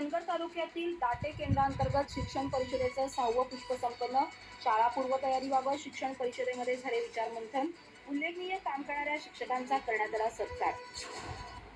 चंदगड तालुक्यातील दाटे केंद्रांतर्गत शिक्षण परिषदेचं 6वं पुष्प संपन्न. शाळा पूर्वतयारीबाबत शिक्षण परिषदेमध्ये झाले विचारमंथन. उल्लेखनीय काम करणाऱ्या शिक्षकांचा करण्यात आला सत्कार.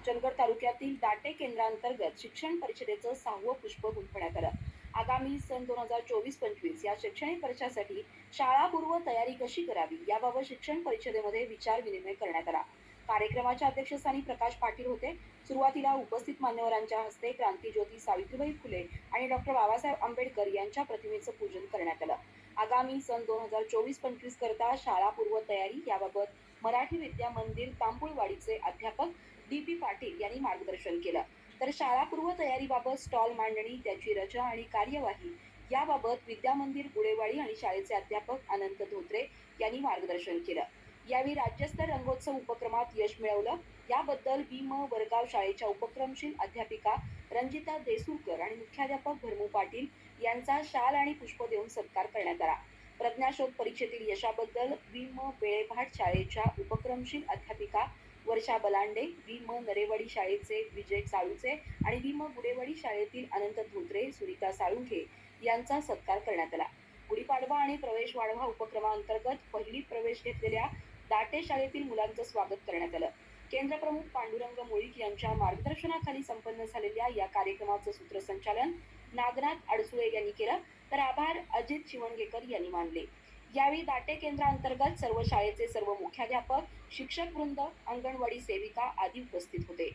चंदगड तालुक्यातील दाटे केंद्रांतर्गत शिक्षण परिषदेचं 6वं पुष्प गुंफण्यात आलं. आगामी सन 2024-25 या शैक्षणिक वर्षासाठी शाळापूर्व तयारी कशी करावी याबाबत शिक्षण परिषदेमध्ये विचार विनिमय करण्यात आला. कार्यक्रमाच्या अध्यक्षस्थानी प्रकाश पाटील होते. सुरुवातीला उपस्थित मान्यवरांच्या हस्ते क्रांतीज्योती सावित्रीबाई फुले आणि डॉक्टर बाबासाहेब आंबेडकर यांच्या प्रतिमेचं पूजन करण्यात आलं. आगामी सन 2024-25 करता शाळापूर्व तयारी याबाबत मराठी विद्या मंदिर तांबुळवाडीचे अध्यापक डी.पी. पाटील यांनी मार्गदर्शन केलं. तर शाळापूर्व तयारीबाबत स्टॉल मांडणी, त्याची रचना आणि कार्यवाही याबाबत विद्यामंदिर गुळेवाडी आणि शाळेचे अध्यापक अनंत धोत्रे यांनी मार्गदर्शन केलं. यावेळी राज्यस्तरीय रंगोत्सव उपक्रमात यश मिळवलं याबद्दल भीम वरगाव शाळेच्या उपक्रमशील अध्यापिका रंजिता देसूरकर आणि मुख्याध्यापक भरमू पाटील यांचा शाल आणि पुष्प देऊन सत्कार करण्यात आला. प्रज्ञाशोध परीक्षेतील यशाबद्दल भीम बेळेभाट शाळेच्या उपक्रमशील अध्यापिका वर्षा बलांडे, भीम नरेवाडी शाळेचे विजय साळुंखे आणि भीम गुडेवाडी शाळेतील अनंत धोत्रे, सुनीता साळुंखे यांचा सत्कार करण्यात आला. गुढीपाडवा आणि प्रवेश वाढवा उपक्रमांतर्गत पहिली प्रवेश घेतलेल्या दाटे शाळेतील मुलांचं स्वागत करण्यात आलं. केंद्रप्रमुख पांडुरंग मुळीक यांच्या मार्गदर्शनाखाली संपन्न झालेल्या या कार्यक्रमाचं सूत्रसंचालन नागनाथ अडसुळे यांनी केलं, तर आभार अजित शिवणगेकर यांनी मानले. यावेळी दाटे केंद्रांतर्गत सर्व शाळेचे सर्व मुख्याध्यापक, शिक्षक वृंद, अंगणवाडी सेविका आदी उपस्थित होते.